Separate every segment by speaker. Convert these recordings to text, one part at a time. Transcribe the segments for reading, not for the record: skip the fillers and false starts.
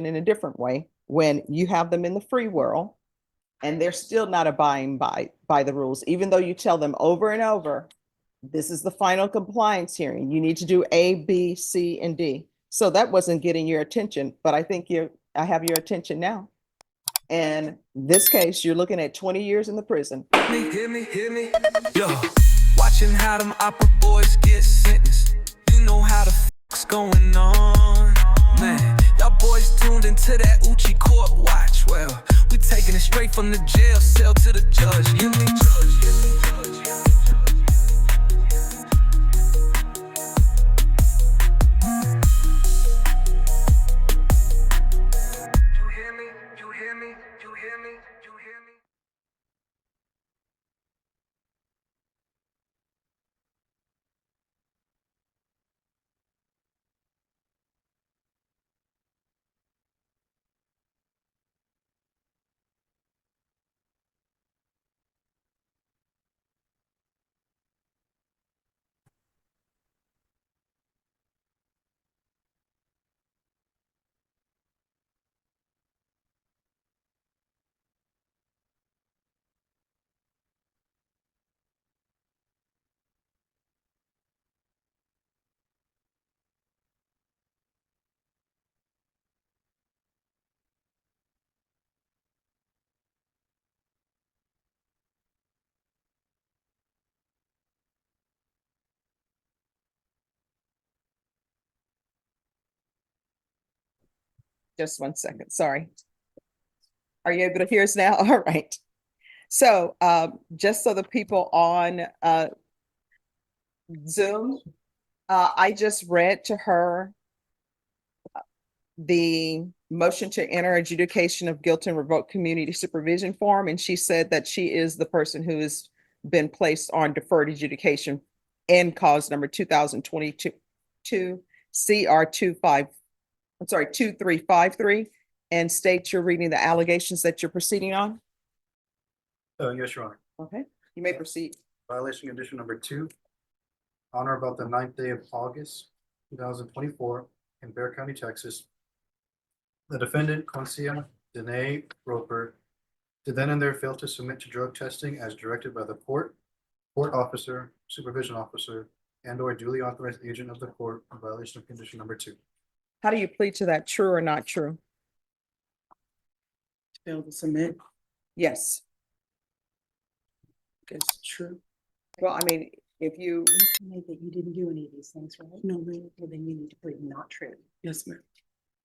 Speaker 1: in a different way when you have them in the free world and they're still not abiding by the rules, even though you tell them over and over, this is the final compliance hearing. You need to do A, B, C, and D. So that wasn't getting your attention, but I think I have your attention now. And this case, you're looking at 20 years in the prison.
Speaker 2: Hear me, yo. Watching how them opera boys get sentenced. You know how the fuck's going on, man. Y'all boys tuned into that Oouchie court watch. Well, we taking it straight from the jail cell to the judge. Hear me?
Speaker 1: Just 1 second, sorry. Are you able to hear us now? All right. So just so the people on Zoom, I just read to her the motion to enter adjudication of guilt and revoke community supervision form, and she said that she is the person who has been placed on deferred adjudication in cause number 2022 CR 2353, and state you're reading the allegations that you're proceeding on.
Speaker 3: Yes, Your Honor.
Speaker 1: Okay, you may proceed.
Speaker 3: Violation condition number 2. On or about the 9th day of August, 2024, in Bexar County, Texas, the defendant, Concia Danae Roper, did then and there fail to submit to drug testing as directed by the court officer, supervision officer, and/or duly authorized agent of the court in violation of condition number 2.
Speaker 1: How do you plead to that, true or not true?
Speaker 4: Fail to submit.
Speaker 1: Yes.
Speaker 4: It's true.
Speaker 1: Well, I mean, if you,
Speaker 5: That you didn't do any of these things, right?
Speaker 4: No, ma'am.
Speaker 5: Well, then you need to plead not true.
Speaker 4: Yes, ma'am.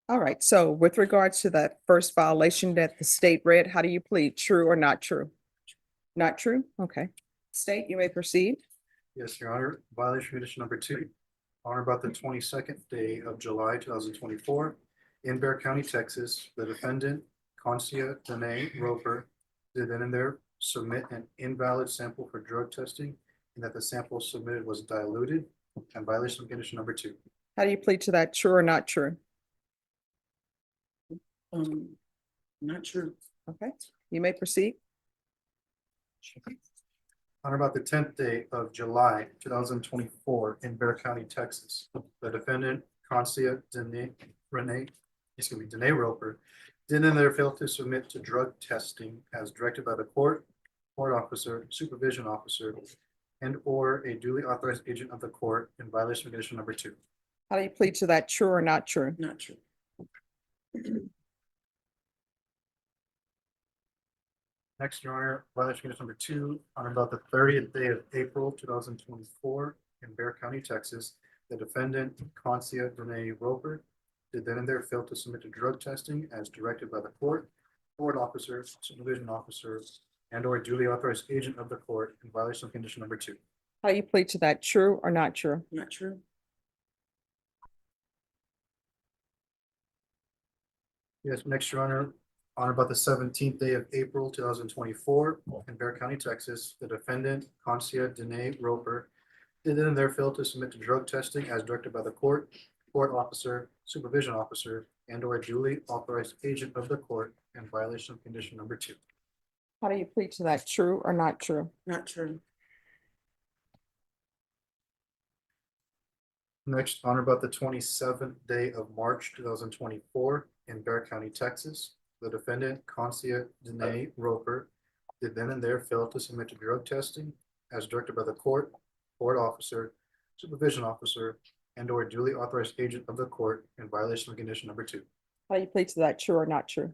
Speaker 1: all right, so with regards to that first violation that the state read, how do you plead, true or not true? Not true? Okay. State, you may proceed.
Speaker 3: Yes, Your Honor. Violation condition number 2. On or about the 22nd day of July, 2024, in Bexar County, Texas, the defendant, Concia Danae Roper, did then and there submit an invalid sample for drug testing, and that the sample submitted was diluted, and violation of condition number 2.
Speaker 1: How do you plead to that, true or not true?
Speaker 4: Not true.
Speaker 1: Okay, you may proceed.
Speaker 3: On or about the 10th day of July, 2024, in Bexar County, Texas, the defendant, Concia Danae Roper, did and there fail to submit to drug testing as directed by the court officer, supervision officer, and/or a duly authorized agent of the court in violation of condition number 2.
Speaker 1: How do you plead to that, true or not true?
Speaker 4: Not true.
Speaker 3: Next, Your Honor, violation condition number 2, on about the 30th day of April, 2024, in Bexar County, Texas, the defendant, Concia Danae Roper, did then and there fail to submit to drug testing as directed by the court officer, supervision officer, and/or duly authorized agent of the court in violation of condition number 2.
Speaker 1: How do you plead to that, true or not true?
Speaker 4: Not true.
Speaker 3: Yes, next, Your Honor, on about the 17th day of April, 2024, in Bexar County, Texas, the defendant, Concia Danae Roper, did then and there fail to submit to drug testing as directed by the court officer, supervision officer, and/or duly authorized agent of the court in violation of condition number 2.
Speaker 1: How do you plead to that, true or not true?
Speaker 4: Not true.
Speaker 3: Next, on about the 27th day of March, 2024, in Bear County, Texas. The defendant, Concia Danae Roper, did then and there fail to submit to drug testing as directed by the court officer, supervision officer, and or duly authorized agent of the court in violation of condition number 2.
Speaker 1: How do you plead to that? True or not true?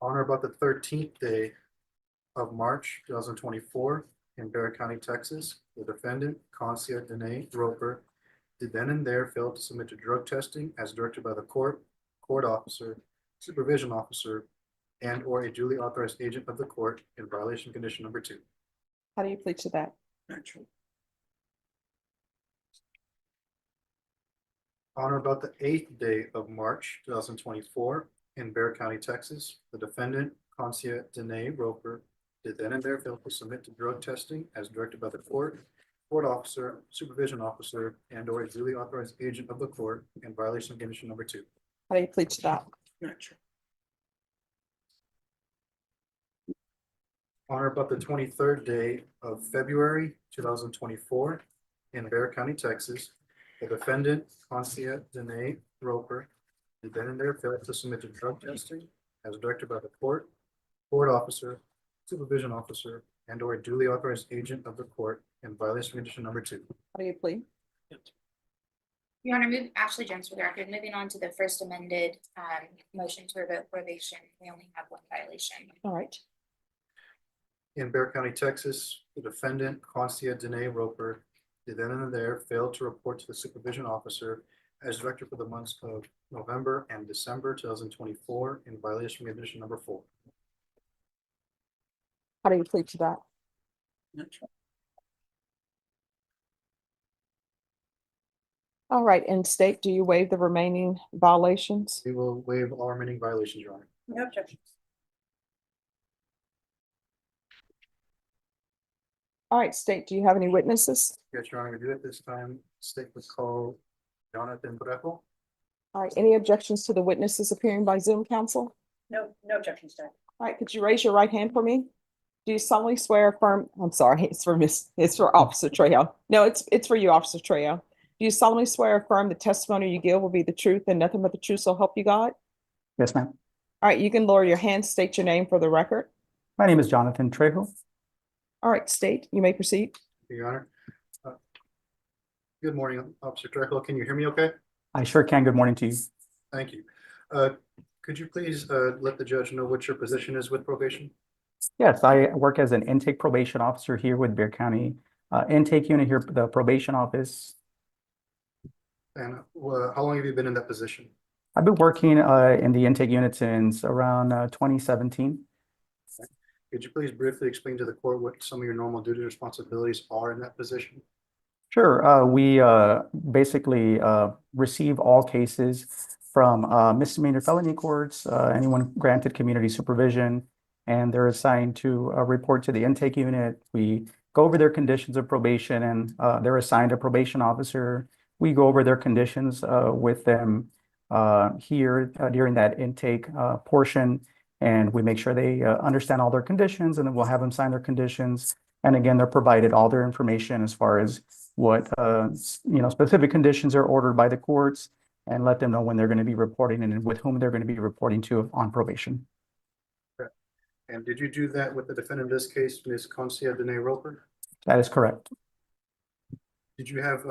Speaker 3: On or about the 13th day of March 2024 in Bear County, Texas, the defendant, Concia Danae Roper, did then and there fail to submit to drug testing as directed by the court officer, supervision officer, and or a duly authorized agent of the court in violation of condition number 2.
Speaker 1: How do you plead to that?
Speaker 4: Not true.
Speaker 3: On or about the 8th day of March 2024 in Bear County, Texas, the defendant, Concia Danae Roper, did then and there fail to submit to drug testing as directed by the court officer, supervision officer, and or a duly authorized agent of the court in violation of condition number 2.
Speaker 1: How do you plead to that?
Speaker 4: Not true.
Speaker 3: On or about the 23rd day of February 2024 in Bear County, Texas, the defendant, Concia Danae Roper, did then and there fail to submit to drug testing as directed by the court officer, supervision officer, and or a duly authorized agent of the court in violation of condition number 2.
Speaker 1: How do you plead?
Speaker 6: Your Honor, move Ashley Jones for the record. Moving on to the first amended motion to revoke probation. We only have one violation.
Speaker 1: All right.
Speaker 3: In Bear County, Texas, the defendant, Concia Danae Roper, did then and there fail to report to the supervision officer as directed for the months of November and December 2024 in violation of condition number 4.
Speaker 1: How do you plead to that?
Speaker 4: Not true.
Speaker 1: All right. And state, do you waive the remaining violations?
Speaker 3: We will waive all remaining violations, Your Honor.
Speaker 5: No objections.
Speaker 1: All right. State, do you have any witnesses?
Speaker 3: Yes, Your Honor, we do at this time. State would call Jonathan Breckle.
Speaker 1: All right. Any objections to the witnesses appearing by Zoom, counsel?
Speaker 5: No objections, Judge.
Speaker 1: All right. Could you raise your right hand for me? Do you solemnly swear affirm? I'm sorry. It's for Officer Trejo. No, it's for you, Officer Trejo. Do you solemnly swear affirm the testimony you give will be the truth and nothing but the truth, so help you God?
Speaker 7: Yes, ma'am.
Speaker 1: All right. You can lower your hand. State your name for the record.
Speaker 7: My name is Jonathan Trejo.
Speaker 1: All right. State. You may proceed.
Speaker 3: Your Honor. Good morning, Officer Breckle. Can you hear me okay?
Speaker 7: I sure can. Good morning to you.
Speaker 3: Thank you. Could you please let the judge know what your position is with probation?
Speaker 7: Yes, I work as an intake probation officer here with Bear County Intake Unit here, the probation office.
Speaker 3: And how long have you been in that position?
Speaker 7: I've been working in the intake unit since around 2017.
Speaker 3: Could you please briefly explain to the court what some of your normal duties and responsibilities are in that position?
Speaker 7: Sure. We basically receive all cases from misdemeanor felony courts, anyone granted community supervision, and they're assigned to report to the intake unit. We go over their conditions of probation, and they're assigned a probation officer. We go over their conditions with them here during that intake portion, and we make sure they understand all their conditions, and then we'll have them sign their conditions. And again, they're provided all their information as far as what specific conditions are ordered by the courts, and let them know when they're going to be reporting and with whom they're going to be reporting to on probation.
Speaker 3: And did you do that with the defendant in this case, Ms. Concia Danae Roper?
Speaker 7: That is correct.
Speaker 3: Did you have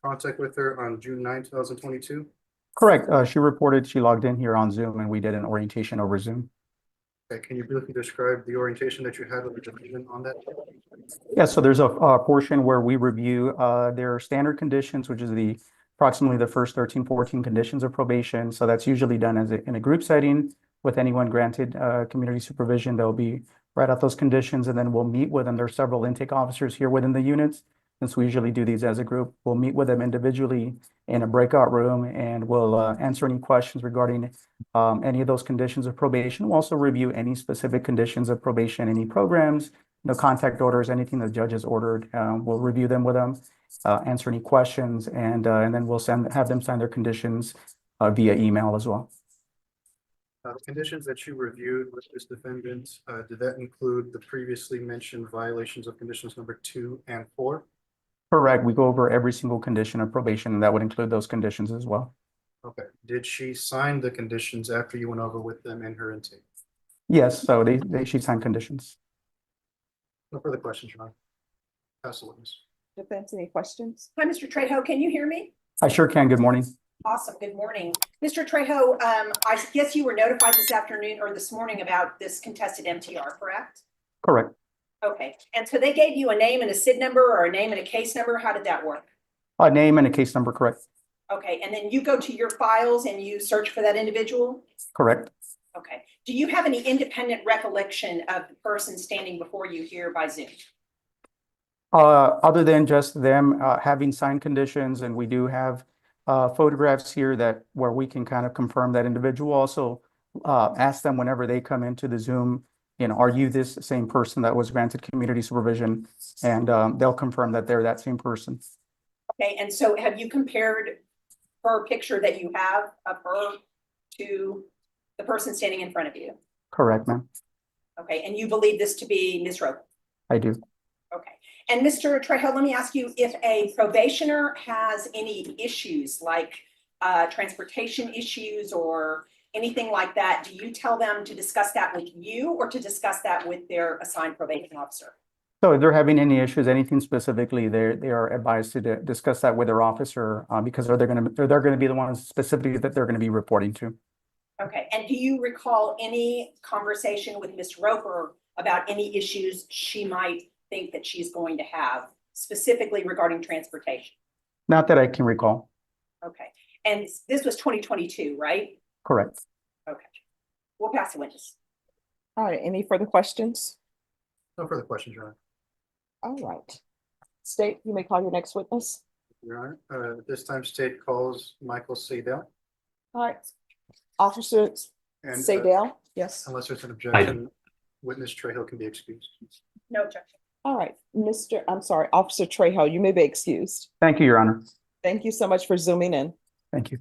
Speaker 3: contact with her on June 9, 2022?
Speaker 7: Correct. She reported she logged in here on Zoom, and we did an orientation over Zoom.
Speaker 3: Okay, can you briefly describe the orientation that you had with the defendant on that?
Speaker 7: Yeah, so there's a portion where we review their standard conditions, which is approximately the first 13, 14 conditions of probation. So that's usually done in a group setting with anyone granted community supervision. They'll be write out those conditions, and then we'll meet with them. There's several intake officers here within the units. Since we usually do these as a group, we'll meet with them individually in a breakout room, and we'll answer any questions regarding any of those conditions of probation. We'll also review any specific conditions of probation, any programs, no contact orders, anything the judge has ordered. We'll review them with them, answer any questions, and then we'll have them sign their conditions via email as well.
Speaker 3: The conditions that you reviewed with this defendant, did that include the previously mentioned violations of conditions number 2 and 4?
Speaker 7: Correct. We go over every single condition of probation, and that would include those conditions as well.
Speaker 3: Okay, did she sign the conditions after you went over with them in her intake?
Speaker 7: Yes, so she signed conditions.
Speaker 3: No further questions, Your Honor. Pass the witness.
Speaker 1: Defense, any questions?
Speaker 5: Hi, Mr. Trejo, can you hear me?
Speaker 7: I sure can. Good morning.
Speaker 5: Awesome, good morning. Mr. Trejo, I guess you were notified this afternoon or this morning about this contested MTR, correct?
Speaker 7: Correct.
Speaker 5: Okay, and so they gave you a name and a SID number or a name and a case number? How did that work?
Speaker 7: A name and a case number, correct?
Speaker 5: Okay, and then you go to your files and you search for that individual?
Speaker 7: Correct.
Speaker 5: Okay, do you have any independent recollection of the person standing before you here by Zoom?
Speaker 7: Other than just them having signed conditions, and we do have photographs here that where we can kind of confirm that individual. Also, ask them whenever they come into the Zoom, are you this same person that was granted community supervision? And they'll confirm that they're that same person.
Speaker 5: Okay, and so have you compared her picture that you have of her to the person standing in front of you?
Speaker 7: Correct, ma'am.
Speaker 5: Okay, and you believe this to be Ms. Roper?
Speaker 7: I do.
Speaker 5: Okay, and Mr. Trejo, let me ask you, if a probationer has any issues like transportation issues or anything like that, do you tell them to discuss that with you or to discuss that with their assigned probation officer?
Speaker 7: So if they're having any issues, anything specifically, they are advised to discuss that with their officer because they're going to be the ones specifically that they're going to be reporting to.
Speaker 5: Okay, and do you recall any conversation with Ms. Roper about any issues she might think that she's going to have specifically regarding transportation?
Speaker 7: Not that I can recall.
Speaker 5: Okay, and this was 2022, right?
Speaker 7: Correct.
Speaker 5: Okay, we'll pass the witness.
Speaker 1: All right, any further questions?
Speaker 3: No further questions, Your Honor.
Speaker 1: All right. State, you may call your next witness.
Speaker 3: Your Honor, at this time, state calls Michael Seidel.
Speaker 1: All right. Officer
Speaker 3: And
Speaker 1: Seidel, yes.
Speaker 3: unless there's an objection, witness Trejo can be excused.
Speaker 5: No objection.
Speaker 1: All right, Officer Trejo, you may be excused.
Speaker 7: Thank you, Your Honor.
Speaker 1: Thank you so much for zooming in.
Speaker 7: Thank you.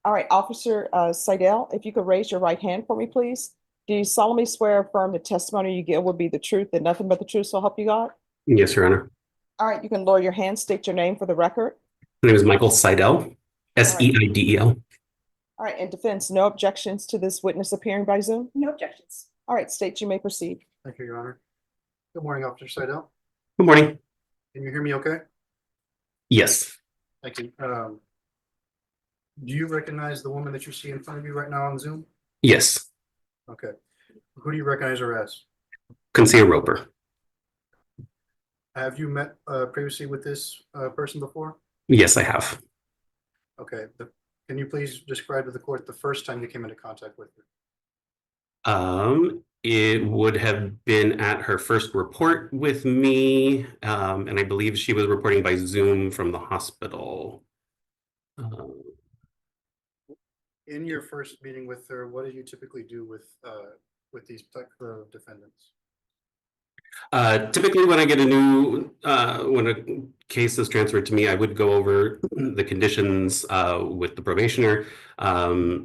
Speaker 1: All right, Officer Seidel, if you could raise your right hand for me, please. Do you solemnly swear or affirm the testimony you give will be the truth and nothing but the truth, so help you God?
Speaker 8: Yes, Your Honor.
Speaker 1: All right, you can lower your hand, state your name for the record.
Speaker 8: My name is Michael Seidel, Seidel.
Speaker 1: All right, in defense, no objections to this witness appearing by Zoom?
Speaker 5: No objections.
Speaker 1: All right, state, you may proceed.
Speaker 3: Thank you, Your Honor. Good morning, Officer Seidel.
Speaker 8: Good morning.
Speaker 3: Can you hear me okay?
Speaker 8: Yes.
Speaker 3: Thank you. Do you recognize the woman that you see in front of you right now on Zoom?
Speaker 8: Yes.
Speaker 3: Okay. Who do you recognize her as?
Speaker 8: Consider Roper.
Speaker 3: Have you met previously with this person before?
Speaker 8: Yes, I have.
Speaker 3: Okay. Can you please describe to the court the first time you came into contact with her?
Speaker 8: It would have been at her first report with me, and I believe she was reporting by Zoom from the hospital.
Speaker 3: In your first meeting with her, what did you typically do with these type of defendants?
Speaker 8: Typically, when I get when a case is transferred to me, I would go over the conditions with the probationer.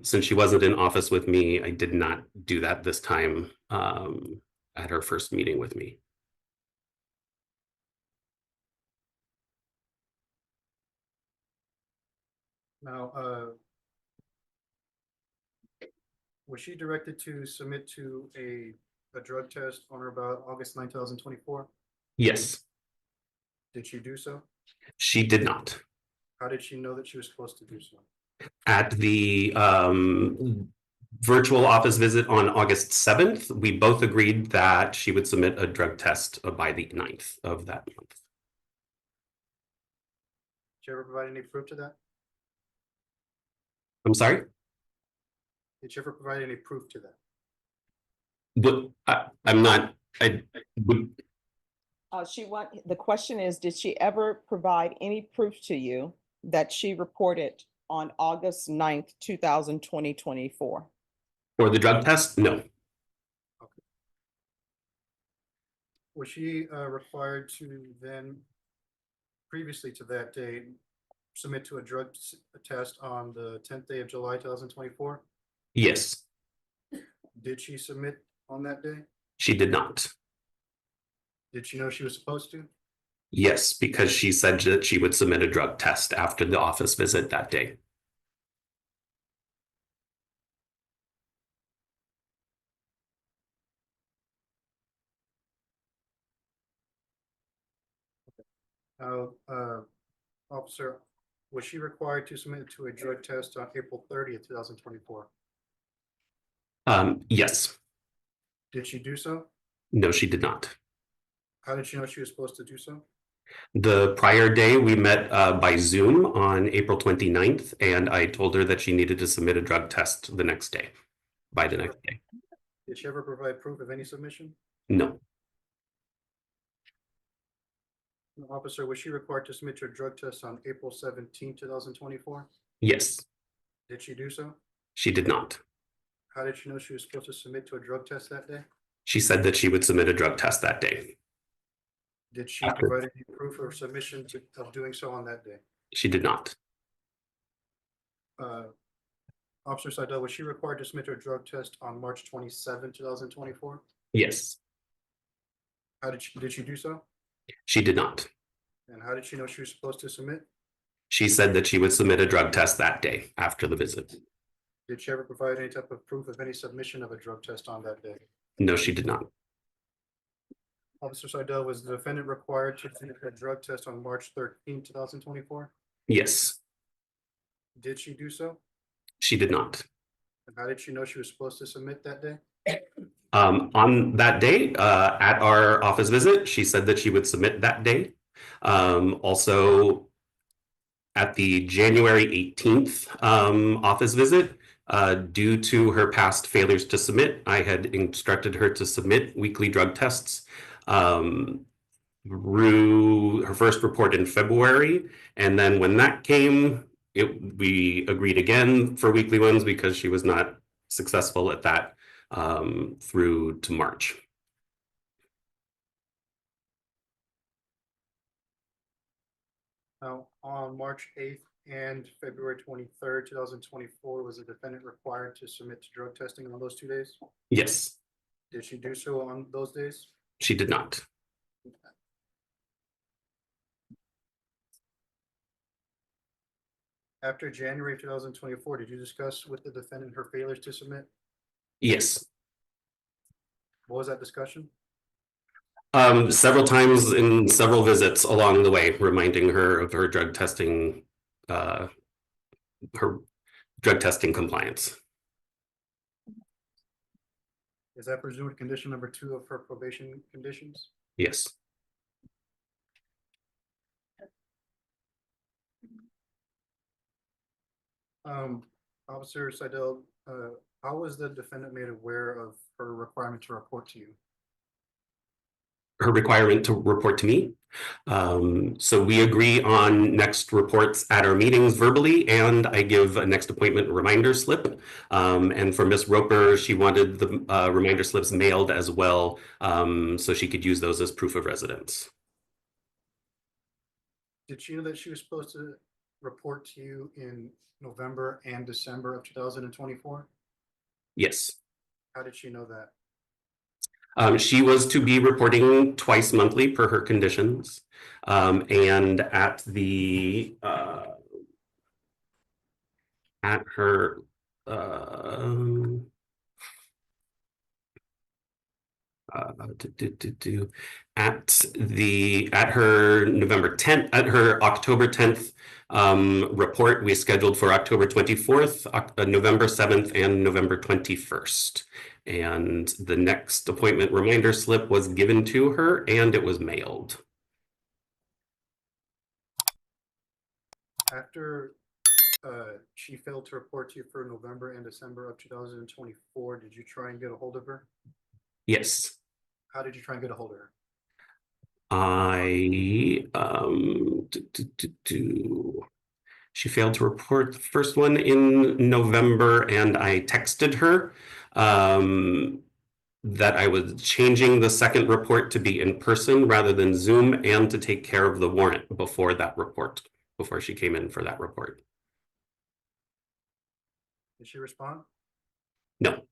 Speaker 8: Since she wasn't in office with me, I did not do that this time at her first meeting with me.
Speaker 3: Now, was she directed to submit to a drug test on or about August 9, 2024?
Speaker 8: Yes,
Speaker 3: Did she do so?
Speaker 8: she did not.
Speaker 3: How did she know that she was supposed to do so?
Speaker 8: At the virtual office visit on August 7th, we both agreed that she would submit a drug test by the 9th of that month.
Speaker 3: Did you ever provide any proof to that?
Speaker 8: I'm sorry?
Speaker 3: Did you ever provide any proof to that?
Speaker 8: But I'm not, I would.
Speaker 1: The question is, did she ever provide any proof to you that she reported on August 9th, 2024?
Speaker 8: For the drug test? No.
Speaker 3: Okay. Was she required to then, previously to that date, submit to a drug test on the 10th day of July, 2024?
Speaker 8: Yes,
Speaker 3: Did she submit on that day?
Speaker 8: she did not.
Speaker 3: Did she know she was supposed to?
Speaker 8: Yes, because she said that she would submit a drug test after the office visit that day.
Speaker 3: Officer, was she required to submit to a drug test on April 30th, 2024?
Speaker 8: Yes.
Speaker 3: Did she do so?
Speaker 8: No, she did not.
Speaker 3: How did she know she was supposed to do so?
Speaker 8: The prior day, we met by Zoom on April 29th, and I told her that she needed to submit a drug test the next day, by the next day.
Speaker 3: Did she ever provide proof of any submission?
Speaker 8: No,
Speaker 3: Officer, was she required to submit to a drug test on April 17th, 2024?
Speaker 8: yes,
Speaker 3: Did she do so?
Speaker 8: she did not.
Speaker 3: How did she know she was supposed to submit to a drug test that day?
Speaker 8: She said that she would submit a drug test that day.
Speaker 3: Did she
Speaker 8: After-
Speaker 3: provide any proof or submission of doing so on that day?
Speaker 8: She did not.
Speaker 3: Officer Seidel, was she required to submit to a drug test on March 27, 2024?
Speaker 8: Yes,
Speaker 3: How did she do so?
Speaker 8: she did not.
Speaker 3: And how did she know she was supposed to submit?
Speaker 8: She said that she would submit a drug test that day after the visit.
Speaker 3: Did she ever provide any type of proof of any submission of a drug test on that day?
Speaker 8: No, she did not.
Speaker 3: Officer Seidel, was the defendant required to submit a drug test on March 13, 2024?
Speaker 8: Yes,
Speaker 3: Did she do so?
Speaker 8: she did not.
Speaker 3: And how did she know she was supposed to submit that day?
Speaker 8: On that day, at our office visit, she said that she would submit that day. Also, at the January 18th office visit, due to her past failures to submit, I had instructed her to submit weekly drug tests through her first report in February. And then when that came, we agreed again for weekly ones because she was not successful at that through to March.
Speaker 3: Now, on March 8th and February 23rd, 2024, was the defendant required to submit to drug testing on those 2 days?
Speaker 8: Yes,
Speaker 3: Did she do so on those days?
Speaker 8: she did not.
Speaker 3: After January 2024, did you discuss with the defendant her failures to submit?
Speaker 8: Yes.
Speaker 3: What was that discussion?
Speaker 8: Several times in several visits along the way, reminding her of her drug testing, compliance.
Speaker 3: Is that presumed condition number 2 of her probation conditions?
Speaker 8: Yes.
Speaker 3: Officer Seidel, how was the defendant made aware of her requirement to report to you?
Speaker 8: Her requirement to report to me. So we agree on next reports at our meetings verbally, and I give a next appointment reminder slip. And for Ms. Roper, she wanted the reminder slips mailed as well, so she could use those as proof of residence.
Speaker 3: Did she know that she was supposed to report to you in November and December of 2024?
Speaker 8: Yes.
Speaker 3: How did she know that?
Speaker 8: She was to be reporting twice monthly per her conditions. And at the at her at her November 10th, at her October 10th report, we scheduled for October 24th, November 7th, and November 21st. And the next appointment reminder slip was given to her and it was mailed.
Speaker 3: After she failed to report to you for November and December of 2024, did you try and get a hold of her?
Speaker 8: Yes.
Speaker 3: How did you try and get a hold of her?
Speaker 8: She failed to report the first one in November, and I texted her that I was changing the second report to be in person rather than Zoom, and to take care of the warrant before that report, before she came in for that report.
Speaker 3: Did she respond?
Speaker 8: No.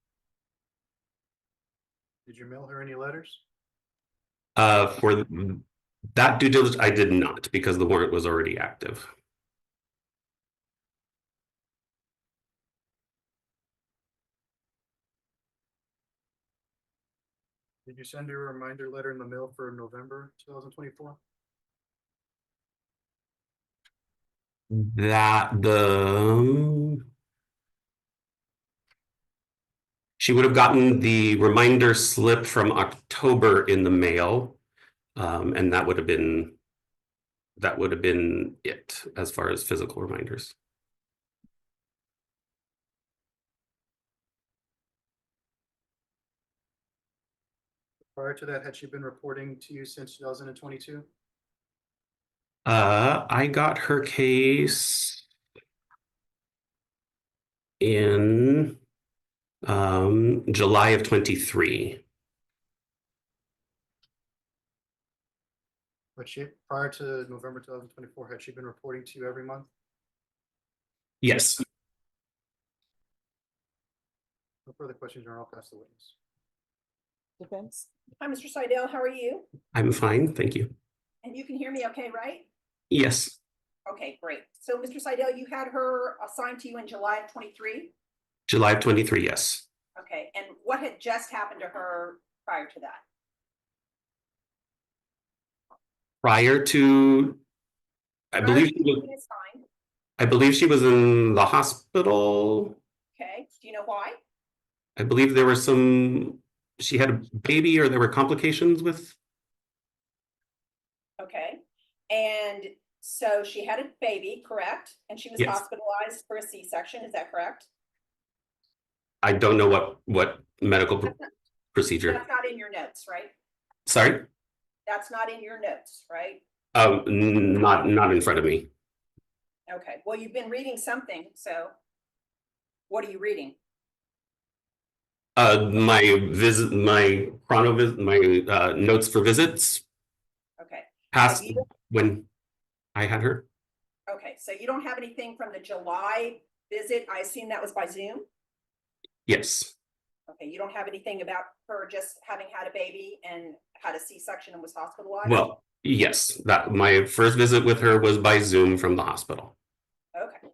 Speaker 3: Did you mail her any letters?
Speaker 8: For That due diligence, I did not because the warrant was already active.
Speaker 3: Did you send her a reminder letter in the mail for November 2024?
Speaker 8: She would have gotten the reminder slip from October in the mail. And that would have been it as far as physical reminders.
Speaker 3: Prior to that, had she been reporting to you since 2022?
Speaker 8: I got her case in July of 23.
Speaker 3: But she, prior to November 2024, had she been reporting to you every month?
Speaker 8: Yes.
Speaker 3: No further questions, Your Honor. I'll pass the witness.
Speaker 1: Defense?
Speaker 5: Hi, Mr. Seidel, how are you?
Speaker 8: I'm fine, thank you.
Speaker 5: And you can hear me okay, right?
Speaker 8: Yes.
Speaker 5: Okay, great. So, Mr. Seidel, you had her assigned to you in July of 23?
Speaker 8: July of 23, yes.
Speaker 5: Okay, and what had just happened to her prior to that?
Speaker 8: Prior to, I
Speaker 5: Prior
Speaker 8: believe
Speaker 5: to
Speaker 8: she was,
Speaker 5: being assigned,
Speaker 8: I believe she was in the hospital.
Speaker 5: okay, do you know why?
Speaker 8: I believe there were she had a baby or there were complications with.
Speaker 5: Okay, and so she had a baby, correct? And she was
Speaker 8: Yes.
Speaker 5: hospitalized for a C-section, is that correct?
Speaker 8: I don't know what medical procedure.
Speaker 5: That's not in your notes, right?
Speaker 8: Sorry?
Speaker 5: That's not in your notes, right?
Speaker 8: Not in front of me.
Speaker 5: Okay, well, you've been reading something, so what are you reading?
Speaker 8: My visit, my chrono visit, my notes for visits
Speaker 5: Okay,
Speaker 8: past
Speaker 5: you-
Speaker 8: when I had her.
Speaker 5: okay, so you don't have anything from the July visit? I assume that was by Zoom?
Speaker 8: Yes.
Speaker 5: Okay, you don't have anything about her just having had a baby and had a C-section and was hospitalized?
Speaker 8: Well, yes, that my first visit with her was by Zoom from the hospital.
Speaker 5: Okay.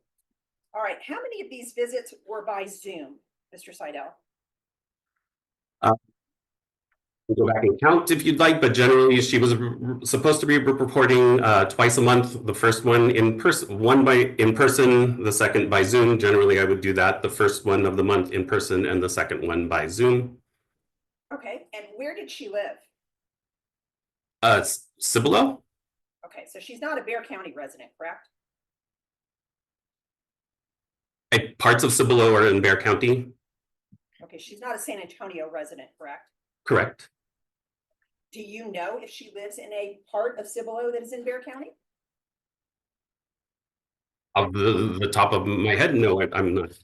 Speaker 5: All right, how many of these visits were by Zoom, Mr. Seidel?
Speaker 8: Go back and count if you'd like, but generally she was supposed to be reporting twice a month. The first one in person, in person, the second by Zoom. Generally, I would do that. The first one of the month in person and the second one by Zoom.
Speaker 5: Okay, and where did she live?
Speaker 8: Cibolo?
Speaker 5: Okay, so she's not a Bear County resident, correct?
Speaker 8: Parts of Cibolo are in Bear County.
Speaker 5: Okay, she's not a San Antonio resident, correct?
Speaker 8: Correct.
Speaker 5: Do you know if she lives in a part of Cibolo that is in Bear County?
Speaker 8: Of the top of my head, no, I'm not.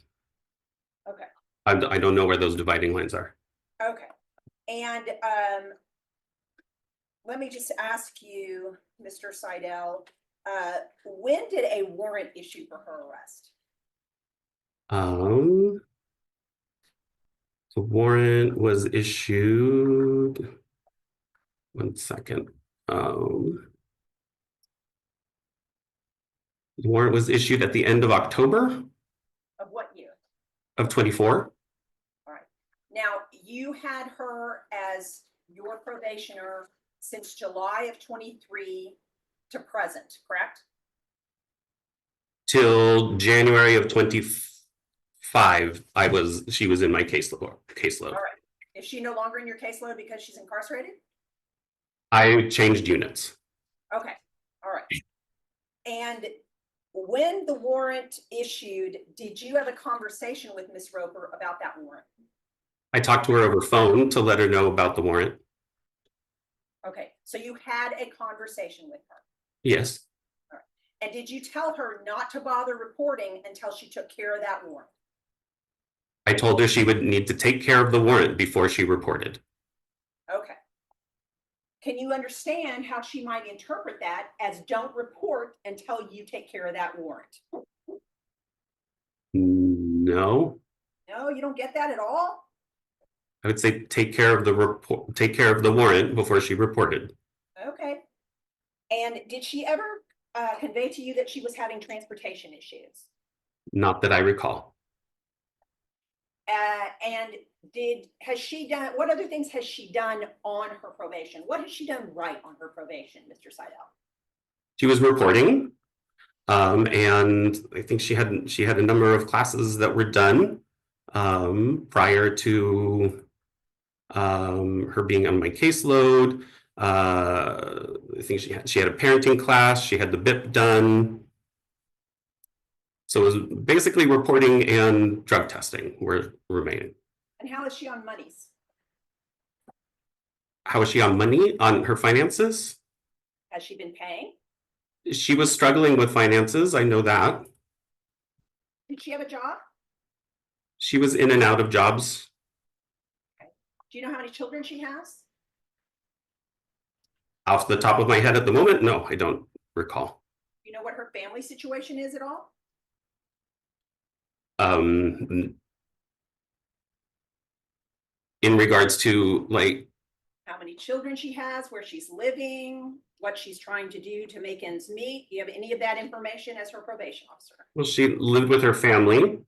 Speaker 5: Okay,
Speaker 8: I don't know where those dividing lines are.
Speaker 5: okay. And let me just ask you, Mr. Seidel, when did a warrant issue for her arrest?
Speaker 8: The warrant was issued. 1 second. The warrant was issued at the end of October
Speaker 5: Of what year?
Speaker 8: of 24.
Speaker 5: All right. Now, you had her as your probationer since July of 23 to present, correct?
Speaker 8: Till January of 25, she was in my caseload.
Speaker 5: All right. Is she no longer in your caseload because she's incarcerated?
Speaker 8: I changed units.
Speaker 5: Okay, all right. And when the warrant issued, did you have a conversation with Ms. Roper about that warrant?
Speaker 8: I talked to her over phone to let her know about the warrant.
Speaker 5: Okay, so you had a conversation with her.
Speaker 8: Yes.
Speaker 5: All right. And did you tell her not to bother reporting until she took care of that warrant?
Speaker 8: I told her she would need to take care of the warrant before she reported.
Speaker 5: Okay. Can you understand how she might interpret that as don't report until you take care of that warrant?
Speaker 8: No.
Speaker 5: No, you don't get that at all?
Speaker 8: I would say take care of the warrant before she reported.
Speaker 5: Okay. And did she ever convey to you that she was having transportation issues?
Speaker 8: Not that I recall.
Speaker 5: And has she done, what other things has she done on her probation? What has she done right on her probation, Mr. Seidel?
Speaker 8: She was reporting, and I think she had a number of classes that were done prior to her being on my caseload. I think she had a parenting class. She had the BIP done. So it was basically reporting and drug testing were remaining.
Speaker 5: And how is she on monies?
Speaker 8: How is she on money, on her finances?
Speaker 5: Has she been paying?
Speaker 8: She was struggling with finances. I know that.
Speaker 5: Did she have a job?
Speaker 8: She was in and out of jobs.
Speaker 5: Do you know how many children she has?
Speaker 8: Off the top of my head at the moment, no, I don't recall.
Speaker 5: Do you know what her family situation is at all?
Speaker 8: In regards to like,
Speaker 5: How many children she has, where she's living, what she's trying to do to make ends meet? Do you have any of that information as her probation officer?
Speaker 8: well, she lived with her family.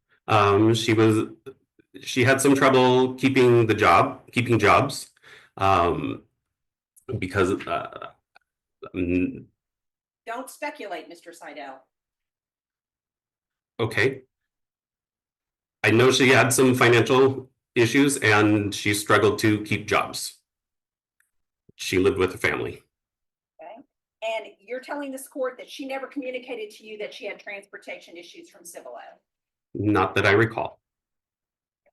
Speaker 8: She had some trouble keeping jobs. Because
Speaker 5: Don't speculate, Mr. Seidel.
Speaker 8: okay. I know she had some financial issues and she struggled to keep jobs. She lived with a family.
Speaker 5: Okay. And you're telling this court that she never communicated to you that she had transportation issues from Civil Ed.
Speaker 8: Not that I recall.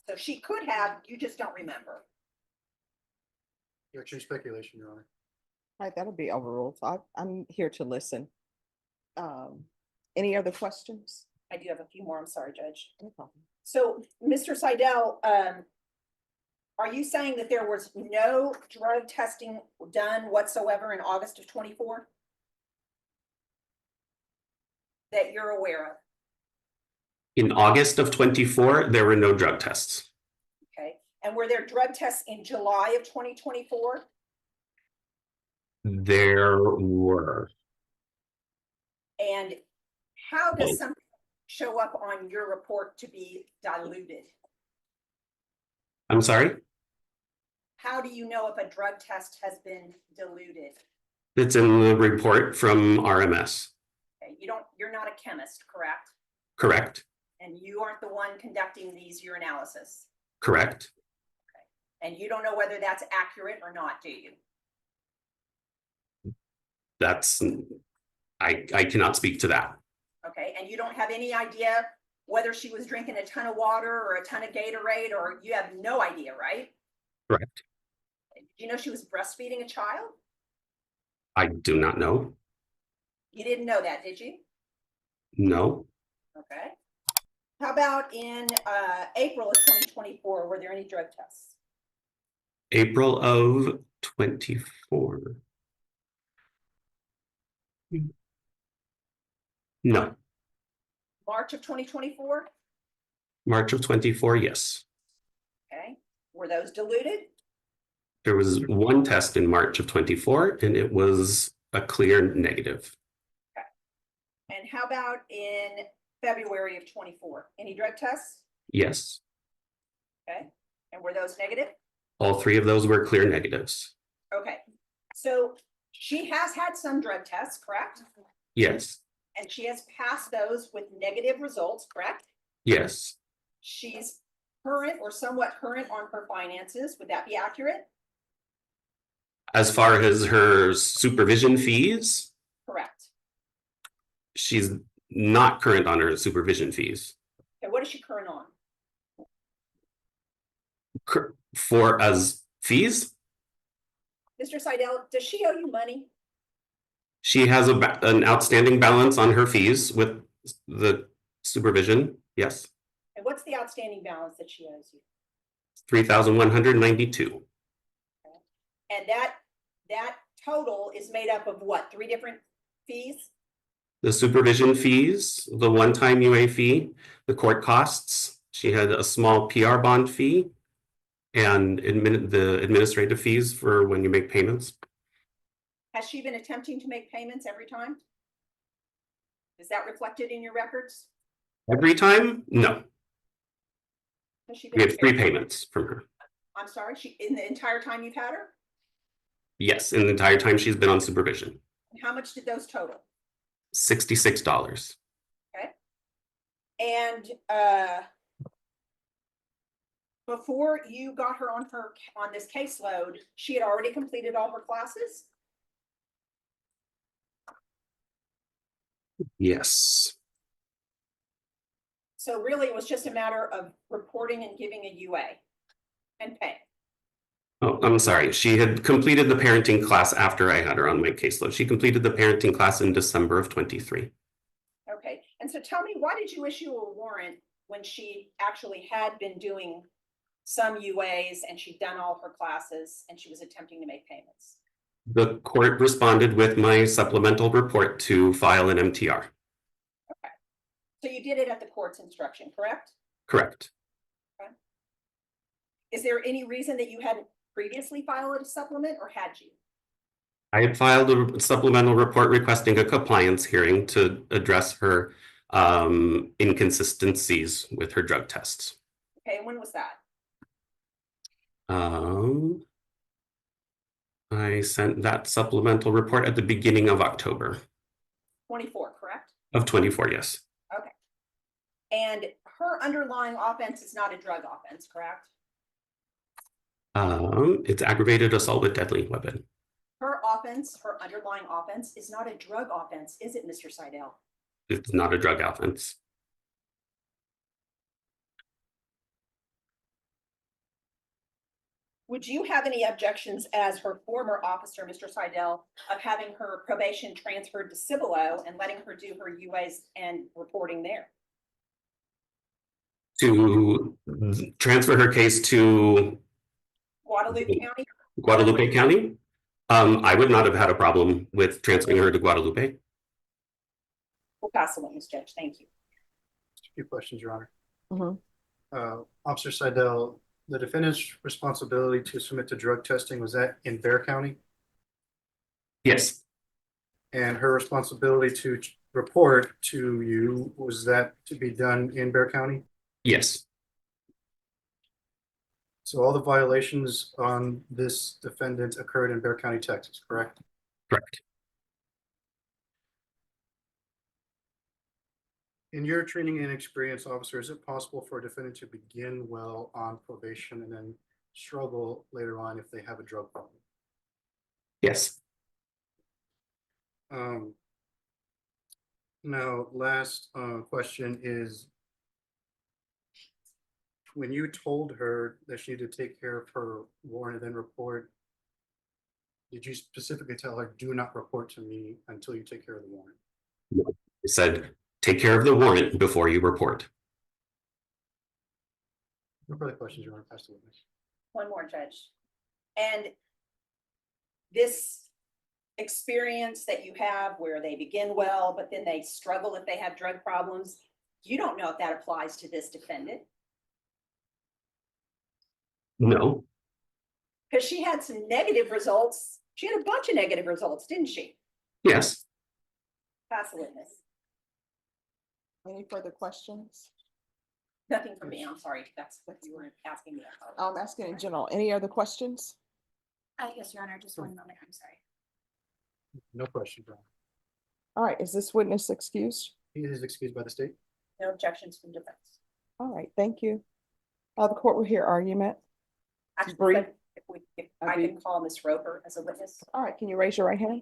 Speaker 5: So she could have, you just don't remember.
Speaker 3: Your true speculation, Your Honor.
Speaker 1: All right, that'll be overruled. I'm here to listen. Any other questions?
Speaker 5: I do have a few more. I'm sorry, Judge.
Speaker 1: No problem.
Speaker 5: So, Mr. Seidel, are you saying that there was no drug testing done whatsoever in August of 24? That you're aware of?
Speaker 8: In August of 24, there were no drug tests.
Speaker 5: Okay. And were there drug tests in July of 2024?
Speaker 8: There were.
Speaker 5: And how does something show up on your report to be diluted?
Speaker 8: I'm sorry?
Speaker 5: How do you know if a drug test has been diluted?
Speaker 8: It's in the report from RMS.
Speaker 5: Okay. You're not a chemist, correct?
Speaker 8: Correct.
Speaker 5: And you aren't the one conducting these urinalysis.
Speaker 8: Correct.
Speaker 5: And you don't know whether that's accurate or not, do you?
Speaker 8: I cannot speak to that.
Speaker 5: Okay, and you don't have any idea whether she was drinking a ton of water or a ton of Gatorade, or you have no idea, right?
Speaker 8: Correct.
Speaker 5: Did you know she was breastfeeding a child?
Speaker 8: I do not know.
Speaker 5: You didn't know that, did you?
Speaker 8: No.
Speaker 5: Okay. How about in April of 2024, were there any drug tests?
Speaker 8: April of 24. No.
Speaker 5: March of 2024?
Speaker 8: March of 24, yes.
Speaker 5: Okay. Were those diluted?
Speaker 8: There was one test in March of 24, and it was a clear negative.
Speaker 5: And how about in February of 24? Any drug tests?
Speaker 8: Yes.
Speaker 5: Okay. And were those negative?
Speaker 8: All three of those were clear negatives.
Speaker 5: Okay. So she has had some drug tests, correct?
Speaker 8: Yes.
Speaker 5: And she has passed those with negative results, correct?
Speaker 8: Yes.
Speaker 5: She's current or somewhat current on her finances. Would that be accurate?
Speaker 8: As far as her supervision fees,
Speaker 5: Correct.
Speaker 8: she's not current on her supervision fees.
Speaker 5: Okay, what is she current on?
Speaker 8: For as fees,
Speaker 5: Mr. Seidel, does she owe you money?
Speaker 8: she has an outstanding balance on her fees with the supervision. Yes.
Speaker 5: And what's the outstanding balance that she owes you?
Speaker 8: 3,192.
Speaker 5: And that total is made up of what? 3 different fees?
Speaker 8: The supervision fees, the one-time UA fee, the court costs. She had a small PR bond fee and the administrative fees for when you make payments.
Speaker 5: Has she been attempting to make payments every time? Is that reflected in your records?
Speaker 8: Every time? No.
Speaker 5: Has she
Speaker 8: We
Speaker 5: been?
Speaker 8: have 3 payments from her.
Speaker 5: I'm sorry, in the entire time you've had her?
Speaker 8: Yes, in the entire time she's been on supervision.
Speaker 5: And how much did those total?
Speaker 8: $66.
Speaker 5: And before you got her on this caseload, she had already completed all her classes?
Speaker 8: Yes.
Speaker 5: So really, it was just a matter of reporting and giving a UA and paying.
Speaker 8: Oh, I'm sorry. She had completed the parenting class after I had her on my caseload. She completed the parenting class in December of 23.
Speaker 5: Okay, and so tell me, why did you issue a warrant when she actually had been doing some UAs and she'd done all her classes and she was attempting to make payments?
Speaker 8: The court responded with my supplemental report to file an MTR.
Speaker 5: Okay, so you did it at the court's instruction, correct?
Speaker 8: Correct.
Speaker 5: Okay. Is there any reason that you hadn't previously filed a supplement, or had you?
Speaker 8: I had filed a supplemental report requesting a compliance hearing to address her inconsistencies with her drug tests.
Speaker 5: Okay, and when was that?
Speaker 8: I sent that supplemental report at the beginning of October
Speaker 5: 24, correct?
Speaker 8: of 24, yes.
Speaker 5: Okay. And her underlying offense is not a drug offense, correct?
Speaker 8: It's aggravated assault with deadly weapon.
Speaker 5: Her underlying offense is not a drug offense, is it, Mr. Seidel?
Speaker 8: It's not a drug offense.
Speaker 5: Would you have any objections as her former officer, Mr. Seidel, of having her probation transferred to Cibolo and letting her do her UAs and reporting there?
Speaker 8: To transfer her case to
Speaker 5: Guadalupe County?
Speaker 8: Guadalupe County? I would not have had a problem with transferring her to Guadalupe.
Speaker 5: We'll pass the witness, Judge. Thank you.
Speaker 3: A few questions, Your Honor.
Speaker 1: Mhm.
Speaker 3: Officer Seidel, the defendant's responsibility to submit to drug testing, was that in Bear County?
Speaker 8: Yes,
Speaker 3: And her responsibility to report to you, was that to be done in Bear County?
Speaker 8: yes,
Speaker 3: So all the violations on this defendant occurred in Bear County, Texas, correct?
Speaker 8: correct.
Speaker 3: In your training and experience, officer, is it possible for a defendant to begin well on probation and then struggle later on if they have a drug problem?
Speaker 8: Yes.
Speaker 3: Now, last question is, when you told her that she needed to take care of her warrant and then report, did you specifically tell her, do not report to me until you take care of the warrant?
Speaker 8: I said, take care of the warrant before you report.
Speaker 3: No further questions, you want to pass the witness?
Speaker 5: One more, Judge. And this experience that you have where they begin well, but then they struggle if they have drug problems, you don't know if that applies to this defendant.
Speaker 8: No,
Speaker 5: Because she had some negative results. She had a bunch of negative results, didn't she?
Speaker 8: yes.
Speaker 5: Pass the witness.
Speaker 1: Any further questions?
Speaker 5: Nothing from me. I'm sorry. That's what you were asking me.
Speaker 1: I'm asking in general. Any other questions?
Speaker 6: Yes, Your Honor, just one moment, I'm sorry.
Speaker 3: No question, Brown.
Speaker 1: All right, is this witness excused?
Speaker 3: He is excused by the state.
Speaker 5: No objections from defense.
Speaker 1: All right, thank you. The court will hear argument.
Speaker 5: Actually,
Speaker 1: Brief.
Speaker 5: if I can call Ms. Roper as a witness.
Speaker 1: All right, can you raise your right hand?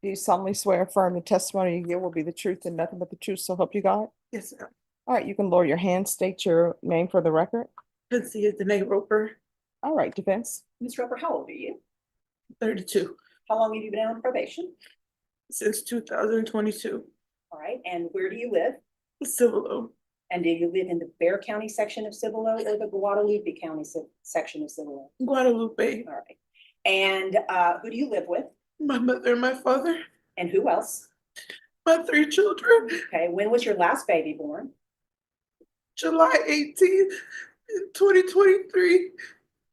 Speaker 1: Do you solemnly swear affirm the testimony you give will be the truth and nothing but the truth, so help you God?
Speaker 4: Yes, sir.
Speaker 1: All right, you can lower your hand, state your name for the record.
Speaker 4: Quincy Danae Roper,
Speaker 1: All right, defense.
Speaker 5: Ms. Roper, how old are you?
Speaker 4: 32,
Speaker 5: How long have you been on probation?
Speaker 4: since 2022.
Speaker 5: All right, and where do you live?
Speaker 4: Civil.
Speaker 5: And do you live in the Bear County section of Cibolo or the Guadalupe County section of Cibolo?
Speaker 4: Guadalupe.
Speaker 5: All right. And who do you live with?
Speaker 4: My mother and my father.
Speaker 5: And who else?
Speaker 4: My 3 children.
Speaker 5: Okay, when was your last baby born?
Speaker 4: July 18th, 2023.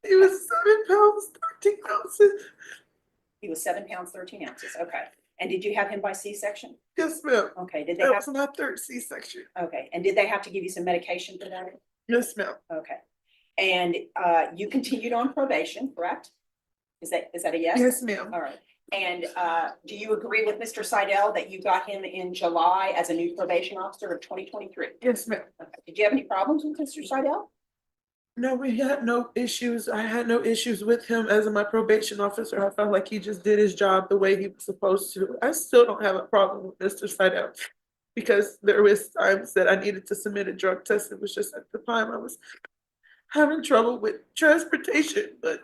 Speaker 4: He was 7 pounds, 13 ounces.
Speaker 5: He was 7 pounds, 13 ounces. Okay. And did you have him by C-section?
Speaker 4: Yes, ma'am.
Speaker 5: Okay. Did they
Speaker 4: That
Speaker 5: have,
Speaker 4: was my third C-section.
Speaker 5: okay. And did they have to give you some medication for that?
Speaker 4: Yes, ma'am.
Speaker 5: Okay. And you continued on probation, correct? Is that a yes?
Speaker 4: Yes, ma'am.
Speaker 5: All right. And do you agree with Mr. Seidel that you got him in July as a new probation officer of 2023?
Speaker 4: Yes, ma'am.
Speaker 5: Okay. Did you have any problems with Mr. Seidel?
Speaker 4: No, we had no issues. I had no issues with him as my probation officer. I felt like he just did his job the way he was supposed to. I still don't have a problem with Mr. Seidel because there was times that I needed to submit a drug test. It was just at the time I was having trouble with transportation, but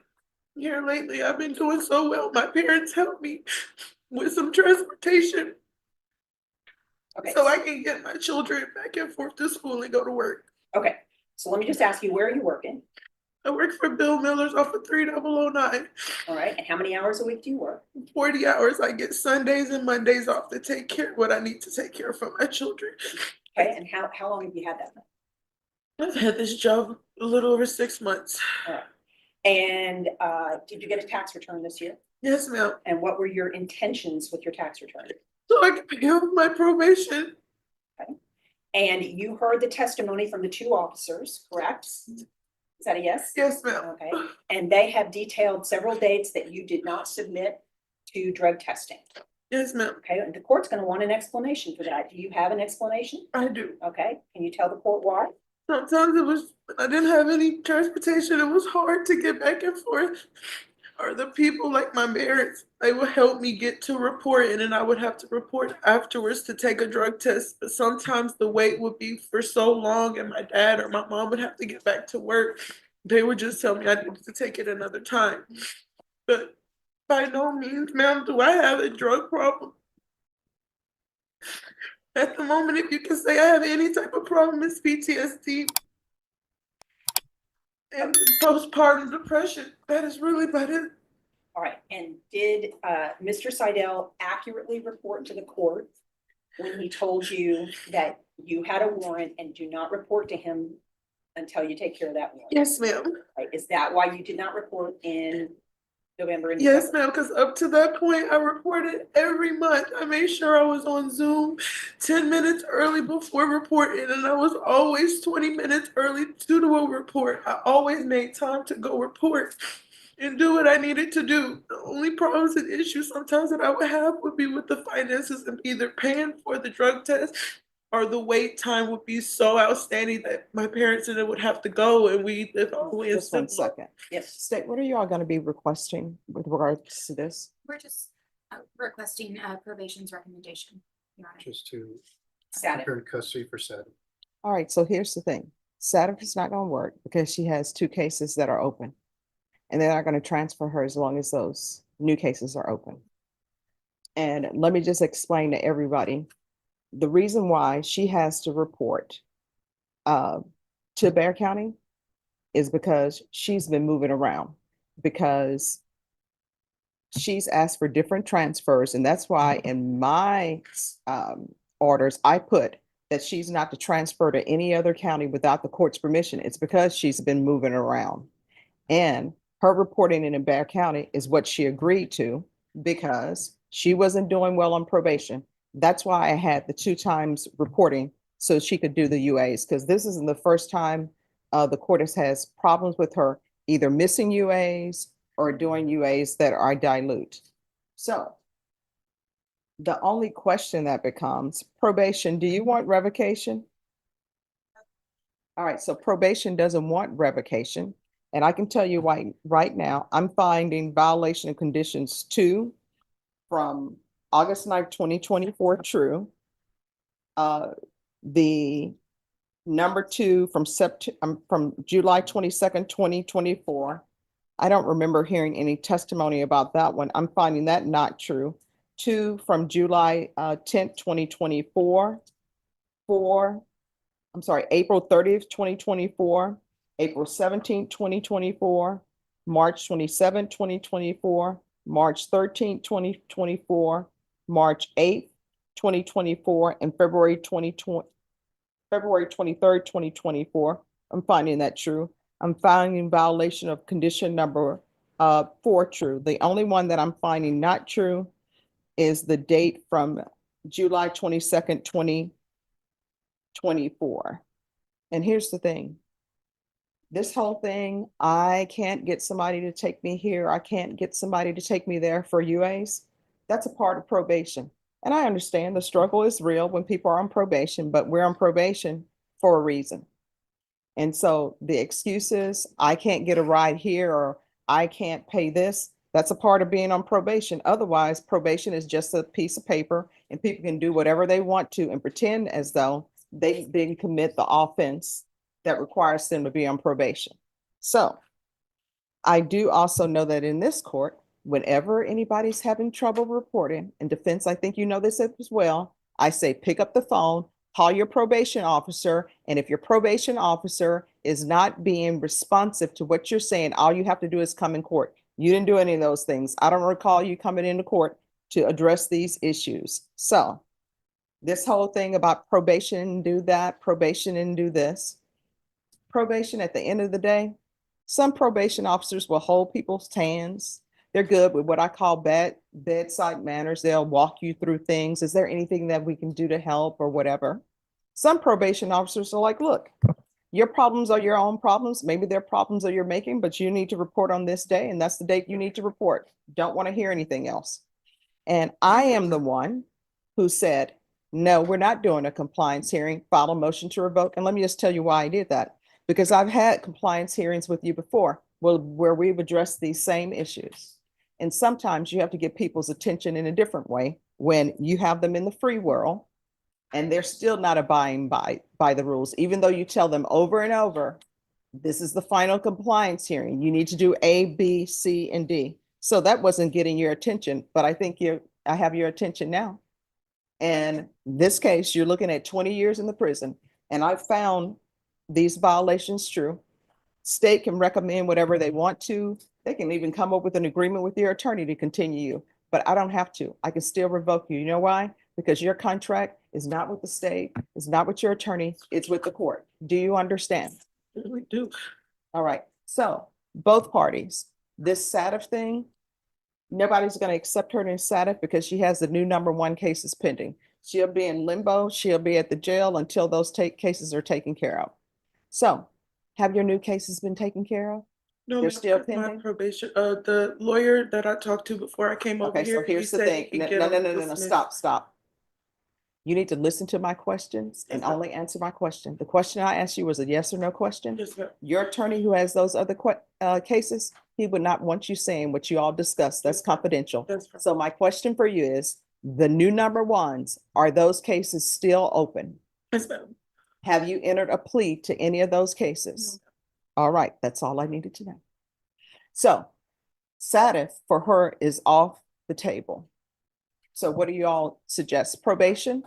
Speaker 4: here lately I've been doing so well. My parents helped me with some transportation
Speaker 5: Okay.
Speaker 4: so I can get my children back and forth to school and go to work.
Speaker 5: Okay. So let me just ask you, where are you working?
Speaker 4: I work for Bill Miller's off of 3009.
Speaker 5: All right. And how many hours a week do you work?
Speaker 4: 40 hours. I get Sundays and Mondays off to take care of what I need to take care of for my children.
Speaker 5: Okay. And how long have you had that?
Speaker 4: I've had this job a little over 6 months.
Speaker 5: All right. And did you get a tax return this year?
Speaker 4: Yes, ma'am.
Speaker 5: And what were your intentions with your tax return?
Speaker 4: So I can pay off my probation.
Speaker 5: And you heard the testimony from the two officers, correct? Is that a yes?
Speaker 4: Yes, ma'am.
Speaker 5: Okay. And they have detailed several dates that you did not submit to drug testing.
Speaker 4: Yes, ma'am.
Speaker 5: Okay. And the court's going to want an explanation for that. Do you have an explanation?
Speaker 4: I do.
Speaker 5: Okay. Can you tell the court why?
Speaker 4: Sometimes it was, I didn't have any transportation. It was hard to get back and forth. Or the people like my parents, they would help me get to report and then I would have to report afterwards to take a drug test. But sometimes the wait would be for so long and my dad or my mom would have to get back to work. They would just tell me I needed to take it another time. But by no means, ma'am, do I have a drug problem. At the moment, if you can say I have any type of problem, it's PTSD and postpartum depression. That is really about it.
Speaker 5: All right. And did Mr. Seidel accurately report to the court when he told you that you had a warrant and do not report to him until you take care of that warrant?
Speaker 4: Yes, ma'am.
Speaker 5: Right. Is that why you did not report in November and
Speaker 4: Yes,
Speaker 5: December?
Speaker 4: ma'am, because up to that point, I reported every month. I made sure I was on Zoom 10 minutes early before reporting, and I was always 20 minutes early to do a report. I always made time to go report and do what I needed to do. The only problems and issues sometimes that I would have would be with the finances and either paying for the drug test or the wait time would be so outstanding that my parents and it would have to go and we live all the way in
Speaker 1: Just one
Speaker 4: Simplot.
Speaker 1: second.
Speaker 5: Yes.
Speaker 1: State, what are you all going to be requesting with regards to this?
Speaker 6: We're just requesting probation's recommendation, Your Honor.
Speaker 3: Just to
Speaker 5: Static.
Speaker 3: prepare custody for Saturday.
Speaker 1: All right, so here's the thing. Saturday's not going to work because she has 2 cases that are open. And they're not going to transfer her as long as those new cases are open. And let me just explain to everybody the reason why she has to report to Bexar County is because she's been moving around, because she's asked for different transfers. And that's why in my orders, I put that she's not to transfer to any other county without the court's permission. It's because she's been moving around. And her reporting in Bexar County is what she agreed to because she wasn't doing well on probation. That's why I had the 2 times reporting so she could do the UAs, because this isn't the first time the court has problems with her either missing UAs or doing UAs that are dilute. So the only question that becomes probation, do you want revocation? All right, so probation doesn't want revocation. And I can tell you why right now, I'm finding violation of conditions 2 from August 9th, 2024 true. The number 2 from July 22nd, 2024. I don't remember hearing any testimony about that one. I'm finding that not true. 2 from July 10th, 2024. April 30th, 2024. April 17th, 2024, March 27th, 2024, March 13th, 2024, March 8th, 2024, and February 23rd, 2024. I'm finding that true. I'm finding violation of condition number 4 true. The only one that I'm finding not true is the date from July 22nd, 2024. And here's the thing. This whole thing, I can't get somebody to take me here. I can't get somebody to take me there for UAs. That's a part of probation. And I understand the struggle is real when people are on probation, but we're on probation for a reason. And so the excuses, I can't get a ride here or I can't pay this, that's a part of being on probation. Otherwise, probation is just a piece of paper and people can do whatever they want to and pretend as though they didn't commit the offense that requires them to be on probation. So I do also know that in this court, whenever anybody's having trouble reporting, in defense, I think you know this as well, I say pick up the phone, call your probation officer, and if your probation officer is not being responsive to what you're saying, all you have to do is come in court. You didn't do any of those things. I don't recall you coming into court to address these issues. So this whole thing about probation, do that, probation and do this. Probation, at the end of the day, some probation officers will hold people's hands. They're good with what I call bedside manners. They'll walk you through things. Is there anything that we can do to help or whatever? Some probation officers are like, look, your problems are your own problems. Maybe they're problems that you're making, but you need to report on this day, and that's the date you need to report. Don't want to hear anything else. And I am the one who said, no, we're not doing a compliance hearing, file a motion to revoke. And let me just tell you why I did that. Because I've had compliance hearings with you before, where we've addressed these same issues. And sometimes you have to get people's attention in a different way when you have them in the free world and they're still not abiding by the rules, even though you tell them over and over, this is the final compliance hearing. You need to do A, B, C, and D. So that wasn't getting your attention, but I think I have your attention now. And this case, you're looking at 20 years in the prison. And I found these violations true. State can recommend whatever they want to. They can even come up with an agreement with your attorney to continue you, but I don't have to. I can still revoke you. You know why? Because your contract is not with the state, it's not with your attorney, it's with the court. Do you understand?
Speaker 4: We do.
Speaker 1: All right. So both parties, this SATF thing, nobody's going to accept her in SATF because she has the new #1 cases pending. She'll be in limbo. She'll be at the jail until those cases are taken care of. So have your new cases been taken care of?
Speaker 4: No,
Speaker 1: They're
Speaker 4: ma'am,
Speaker 1: still
Speaker 4: that's my
Speaker 1: pending?
Speaker 4: probation, the lawyer that I talked to before I came over
Speaker 1: Okay, so
Speaker 4: here, he
Speaker 1: here's the
Speaker 4: said
Speaker 1: thing.
Speaker 4: he
Speaker 1: No,
Speaker 4: could get
Speaker 1: no,
Speaker 4: them
Speaker 1: no,
Speaker 4: dismissed.
Speaker 1: stop. You need to listen to my questions and
Speaker 4: Yes, ma'am.
Speaker 1: only answer my question. The question I asked you was a yes or no question.
Speaker 4: Yes, ma'am.
Speaker 1: Your attorney who has those other cases, he would not want you saying what you all discussed. That's
Speaker 4: Yes, ma'am.
Speaker 1: confidential.
Speaker 4: That's fine.
Speaker 1: So my question for you is, the new #1s, are those cases still open?
Speaker 4: Yes, ma'am.
Speaker 1: Have you entered a plea to any of those cases? All right, that's all I needed to know. So SATF for her is off the table. So what do you all suggest? Probation?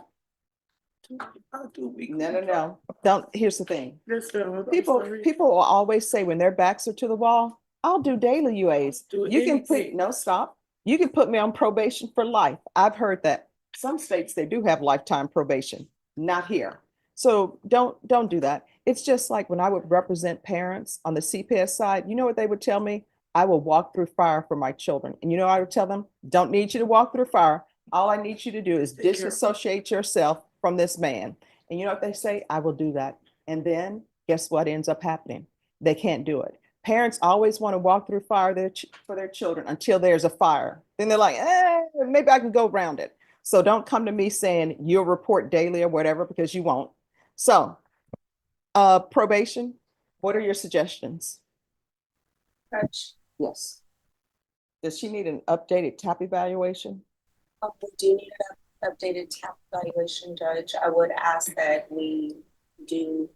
Speaker 4: I'll do weekly.
Speaker 1: No. Don't, here's the thing.
Speaker 4: Yes, ma'am. I'm
Speaker 1: People
Speaker 4: sorry.
Speaker 1: will always say when their backs are to the wall, I'll do daily UAs.
Speaker 4: Do
Speaker 1: You can put,
Speaker 4: anything.
Speaker 1: no, stop. You can put me on probation for life. I've heard that. Some states, they do have lifetime probation, not here. So don't do that. It's just like when I would represent parents on the CPS side, you know what they would tell me? I will walk through fire for my children. And you know, I would tell them, don't need you to walk through fire. All I need you to do is
Speaker 4: Take care of me.
Speaker 1: disassociate yourself from this man. And you know what they say? I will do that. And then guess what ends up happening? They can't do it. Parents always want to walk through fire for their children until there's a fire. Then they're like, maybe I can go around it. So don't come to me saying you'll report daily or whatever, because you won't. So probation, what are your suggestions?
Speaker 9: Judge,
Speaker 1: Yes. Does she need an updated TAP evaluation?
Speaker 9: we do need an updated TAP evaluation, Judge. I would ask that we do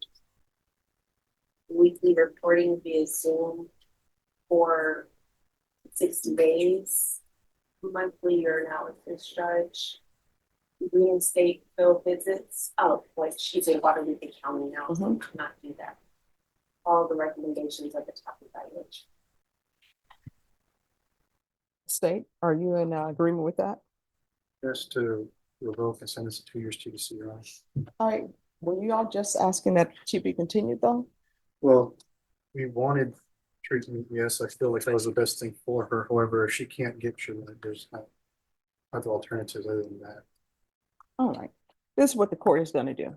Speaker 9: weekly reporting via Zoom for 60 days, monthly or analysis, Judge. Reinstate field visits. Oh, like she's in Guadalupe County now, so not do that. All the recommendations of the TAP evaluation.
Speaker 1: State, are you in agreement with that?
Speaker 3: Just to revoke and send this to 2 years TDC, right?
Speaker 1: All right, were you all just asking that to be continued though?
Speaker 3: Well, we wanted treatment, yes, I feel like that was the best thing for her. However, if she can't get treatment, there's no other alternatives other than that.
Speaker 1: All right, this is what the court is gonna do.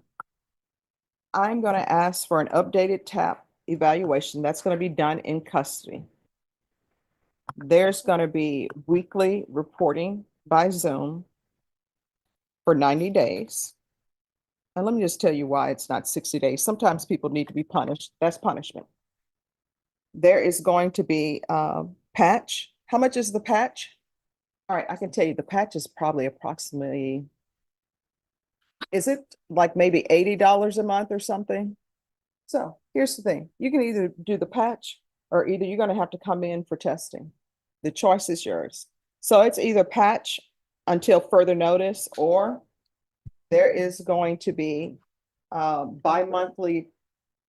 Speaker 1: I'm gonna ask for an updated TAP evaluation. That's gonna be done in custody. There's gonna be weekly reporting by Zoom for 90 days. And let me just tell you why it's not 60 days. Sometimes people need to be punished. That's punishment. There is going to be a patch. How much is the patch? All right, I can tell you the patch is probably approximately, is it like maybe $80 a month or something? So here's the thing. You can either do the patch or either you're gonna have to come in for testing. The choice is yours. So it's either patch until further notice, or there is going to be bi-monthly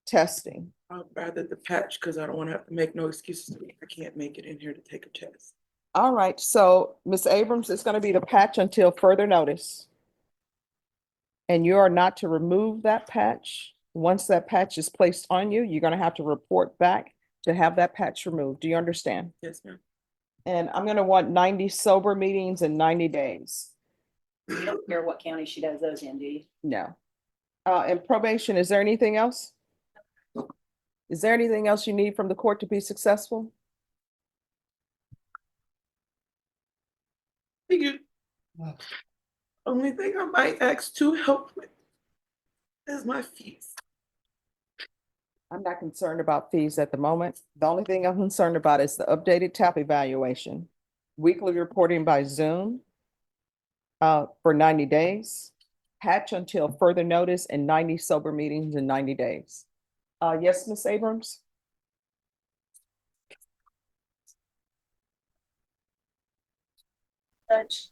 Speaker 1: testing.
Speaker 4: I'd rather the patch because I don't want to have to make no excuses. I can't make it in here to take a test.
Speaker 1: All right, so Ms. Abrams, it's gonna be the patch until further notice. And you are not to remove that patch. Once that patch is placed on you, you're gonna have to report back to have that patch removed. Do you understand?
Speaker 4: Yes, ma'am.
Speaker 1: And I'm gonna want 90 sober meetings in 90 days.
Speaker 5: You don't care what county she does those in, do you?
Speaker 1: No. And probation, is there anything else? Is there anything else you need from the court to be successful?
Speaker 4: Thank you. Only thing I might ask to help with is my fees.
Speaker 1: I'm not concerned about fees at the moment. The only thing I'm concerned about is the updated TAP evaluation, weekly reporting by Zoom for 90 days, patch until further notice, and 90 sober meetings in 90 days. Yes, Ms. Abrams?
Speaker 9: Judge,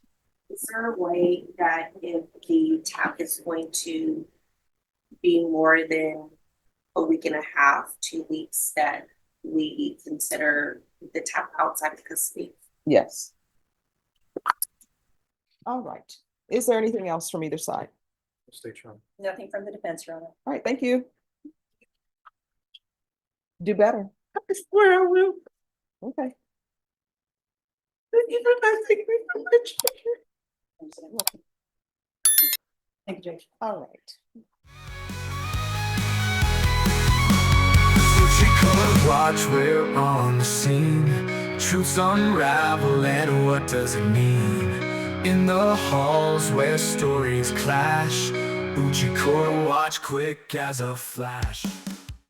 Speaker 9: is there a way that if the TAP is going to be more than a week and a half, 2 weeks, that we consider the TAP outside of custody?
Speaker 1: Yes. All right. Is there anything else from either side?
Speaker 3: State Your Honor.
Speaker 5: Nothing from the defense, Your Honor.
Speaker 1: All right, thank you. Do better.
Speaker 4: I swear I will.
Speaker 1: Okay.
Speaker 4: Thank you for not taking me from my children.
Speaker 5: Thank you, Judge.
Speaker 1: All right.
Speaker 2: Watch, we're on the scene. Truths unravel, and what does it mean? In the halls where stories clash, Oouchie Court watch quick as a flash.